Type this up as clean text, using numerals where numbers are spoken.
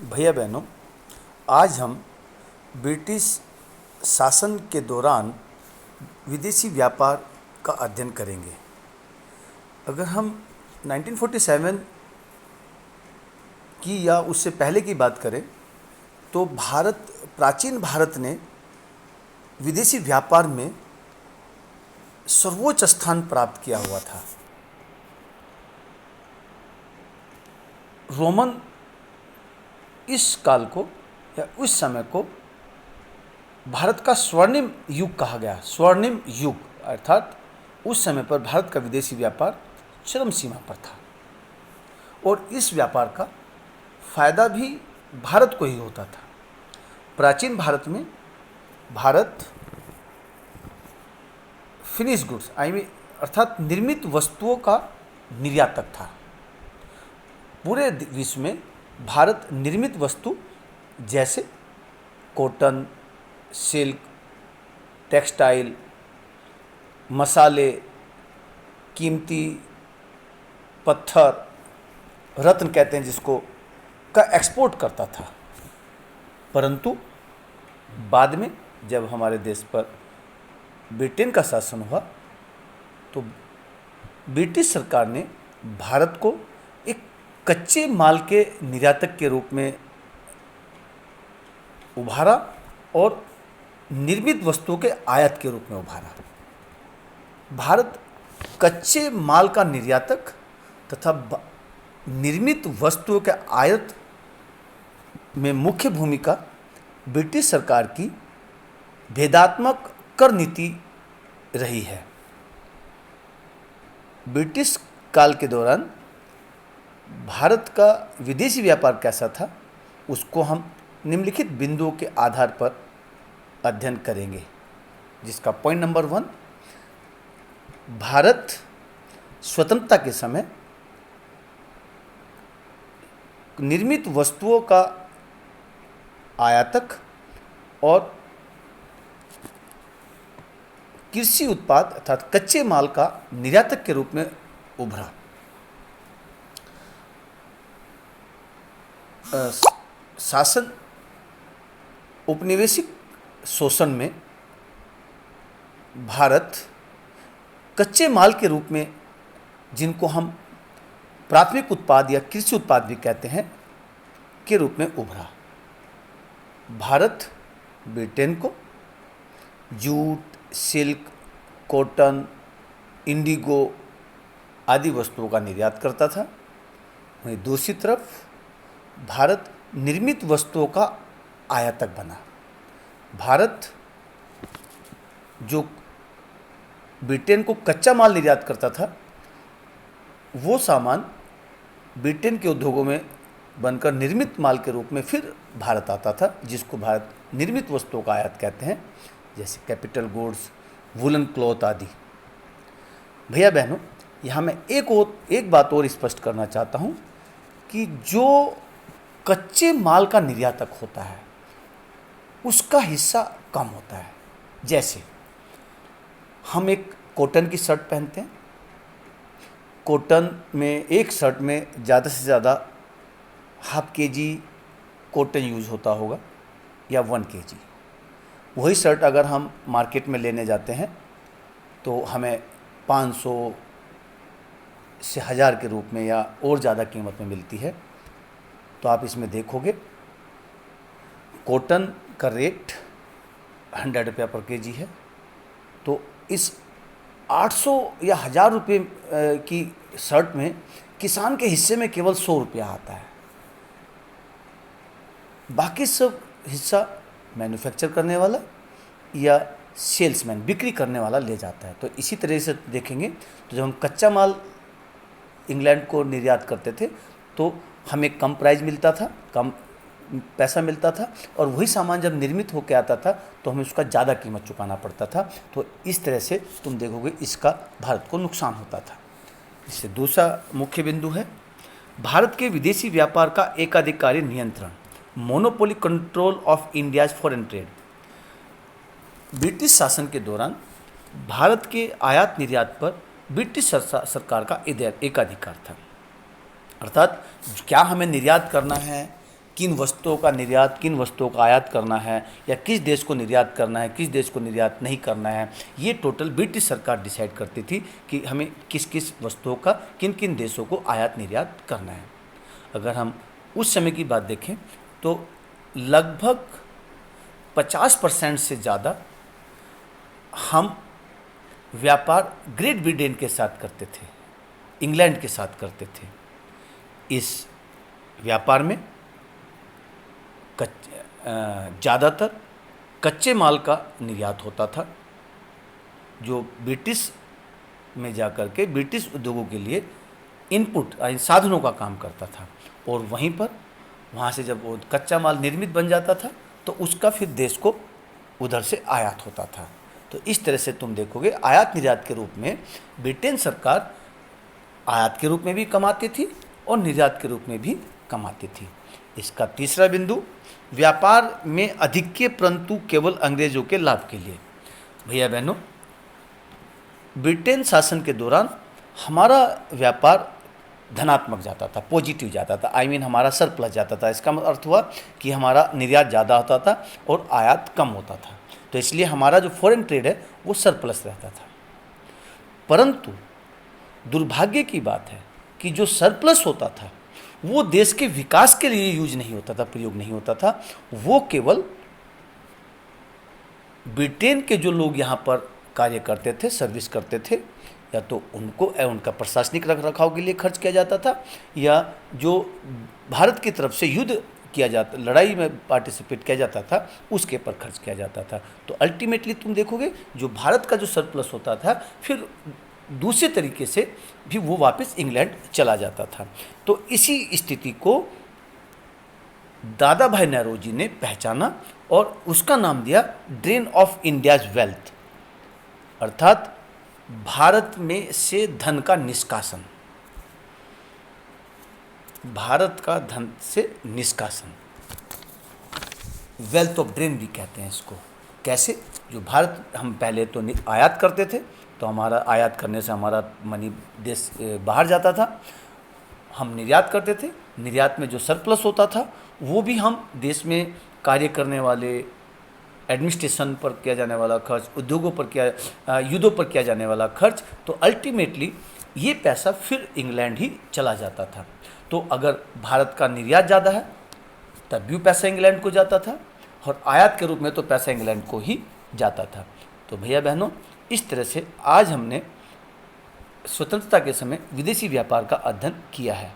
भैया बहनों, आज हम ब्रिटिश शासन के दौरान विदेशी व्यापार का अध्ययन करेंगे। अगर हम 1947 की या उससे पहले की बात करें तो प्राचीन भारत ने विदेशी व्यापार में सर्वोच्च स्थान प्राप्त किया हुआ था। रोमन इस काल को या उस समय को भारत का स्वर्णिम युग कहा गया। स्वर्णिम युग अर्थात उस समय पर भारत का विदेशी व्यापार चरम सीमा पर था और इस व्यापार का फायदा भी भारत को ही होता था। प्राचीन भारत में भारत फिनिश गुड्स अर्थात निर्मित वस्तुओं का निर्यातक था। पूरे विश्व में भारत निर्मित वस्तु जैसे कॉटन, सिल्क, टेक्सटाइल, मसाले, कीमती पत्थर, रत्न कहते हैं जिसको, का एक्सपोर्ट करता था। परंतु बाद में जब हमारे देश पर ब्रिटेन का शासन हुआ तो ब्रिटिश सरकार ने भारत को एक कच्चे माल के निर्यातक के रूप में उभारा और निर्मित वस्तुओं के आयात के रूप में उभारा। भारत कच्चे माल का निर्यातक तथा निर्मित वस्तुओं के आयात में मुख्य भूमिका ब्रिटिश सरकार की भेदात्मक कर नीति रही है। ब्रिटिश काल के दौरान भारत का विदेशी व्यापार कैसा था उसको हम निम्नलिखित बिंदुओं के आधार पर अध्ययन करेंगे, जिसका पॉइंट नंबर 1, भारत स्वतंत्रता के समय निर्मित वस्तुओं का आयातक और कृषि उत्पाद अर्थात कच्चे माल का निर्यातक के रूप में उभरा। शासन औपनिवेशिक शोषण में भारत कच्चे माल के रूप में, जिनको हम प्राथमिक उत्पाद या कृषि उत्पाद भी कहते हैं, के रूप में उभरा। भारत ब्रिटेन को जूट, सिल्क, कॉटन, इंडिगो आदि वस्तुओं का निर्यात करता था। वहीं दूसरी तरफ भारत निर्मित वस्तुओं का आयातक बना। भारत जो ब्रिटेन को कच्चा माल निर्यात करता था, वो सामान ब्रिटेन के उद्योगों में बनकर निर्मित माल के रूप में फिर भारत आता था, जिसको भारत निर्मित वस्तुओं का आयात कहते हैं, जैसे कैपिटल गुड्स, वुलन क्लॉथ आदि। भैया बहनों, यहाँ मैं एक बात और स्पष्ट करना चाहता हूँ कि जो कच्चे माल का निर्यातक होता है उसका हिस्सा कम होता है। जैसे हम एक कॉटन की शर्ट पहनते हैं, कॉटन में एक शर्ट में ज़्यादा से ज़्यादा हाफ kg कॉटन यूज होता होगा या 1 kg। वही शर्ट अगर हम मार्केट में लेने जाते हैं तो हमें 500 से 1000 के रूप में या और ज़्यादा कीमत में मिलती है। तो आप इसमें देखोगे कॉटन का रेट 100 रुपया पर kg है, तो इस 800 या 1000 रुपये की शर्ट में किसान के हिस्से में केवल 100 रुपया आता है। बाकी सब हिस्सा मैन्युफैक्चर करने वाला या सेल्समैन, बिक्री करने वाला ले जाता है। तो इसी तरह से देखेंगे तो जब हम कच्चा माल इंग्लैंड को निर्यात करते थे तो हमें कम प्राइस मिलता था, कम पैसा मिलता था, और वही सामान जब निर्मित होकर आता था तो हमें उसका ज़्यादा कीमत चुकाना पड़ता था। तो इस तरह से तुम देखोगे इसका भारत को नुकसान होता था। इससे दूसरा मुख्य बिंदु है भारत के विदेशी व्यापार का एकाधिकारी नियंत्रण, monopoly control of India's foreign trade. British शासन के दौरान भारत के आयात निर्यात पर ब्रिटिश सरकार का एकाधिकार था। अर्थात क्या हमें निर्यात करना है, किन वस्तुओं का निर्यात, किन वस्तुओं का आयात करना है, या किस देश को निर्यात करना है, किस देश को निर्यात नहीं करना है, ये टोटल ब्रिटिश सरकार डिसाइड करती थी कि हमें किस किस वस्तुओं का किन किन देशों को आयात निर्यात करना है। अगर हम उस समय की बात देखें तो लगभग 50% से ज़्यादा हम व्यापार ग्रेट ब्रिटेन के साथ करते थे, इंग्लैंड के साथ करते थे। इस व्यापार में ज़्यादातर कच्चे माल का निर्यात होता था, जो ब्रिटिश में जाकर के ब्रिटिश उद्योगों के लिए इनपुट साधनों का काम करता था, और वहीं पर वहाँ से जब वो कच्चा माल निर्मित बन जाता था तो उसका फिर देश को उधर से आयात होता था। तो इस तरह से तुम देखोगे आयात निर्यात के रूप में ब्रिटेन सरकार आयात के रूप में भी कमाती थी और निर्यात के रूप में भी कमाती थी। इसका तीसरा बिंदु, व्यापार में अधिक्य परंतु केवल अंग्रेजों के लाभ के लिए। भैया बहनों, ब्रिटेन शासन के दौरान हमारा व्यापार धनात्मक जाता था, पॉजिटिव जाता था, हमारा सरप्लस जाता था। इसका अर्थ हुआ कि हमारा निर्यात ज़्यादा होता था और आयात कम होता था, तो इसलिए हमारा जो फॉरेन ट्रेड है वो सरप्लस रहता था। परंतु दुर्भाग्य की बात है कि जो सरप्लस होता था वो देश के विकास के लिए यूज नहीं होता था, प्रयोग नहीं होता था। वो केवल ब्रिटेन के जो लोग यहाँ पर कार्य करते थे, सर्विस करते थे, या तो उनको उनका प्रशासनिक रख रखाव के लिए खर्च किया जाता था, या जो भारत की तरफ से युद्ध किया जाता, लड़ाई में पार्टिसिपेट किया जाता था, उसके पर खर्च किया जाता था। तो अल्टीमेटली तुम देखोगे जो भारत का जो सरप्लस होता था फिर दूसरे तरीके से भी वो वापस इंग्लैंड चला जाता था। तो इसी स्थिति को दादा भाई नौरोजी ने पहचाना और उसका नाम दिया ड्रेन ऑफ इंडियाज वेल्थ, अर्थात भारत में से धन का निष्कासन, भारत का धन से निष्कासन, वेल्थ ऑफ ड्रेन भी कहते हैं इसको। कैसे? जो भारत, हम पहले तो आयात करते थे, तो हमारा आयात करने से हमारा मनी देश बाहर जाता था। हम निर्यात करते थे, निर्यात में जो सरप्लस होता था वो भी हम देश में कार्य करने वाले, एडमिनिस्ट्रेशन पर किया जाने वाला खर्च, उद्योगों पर किया, युद्धों पर किया जाने वाला खर्च, तो अल्टीमेटली ये पैसा फिर इंग्लैंड ही चला जाता था। तो अगर भारत का निर्यात ज़्यादा है तब भी पैसा इंग्लैंड को जाता था, और आयात के रूप में तो पैसा इंग्लैंड को ही जाता था। तो भैया बहनों, इस तरह से आज हमने स्वतंत्रता के समय विदेशी व्यापार का अध्ययन किया है।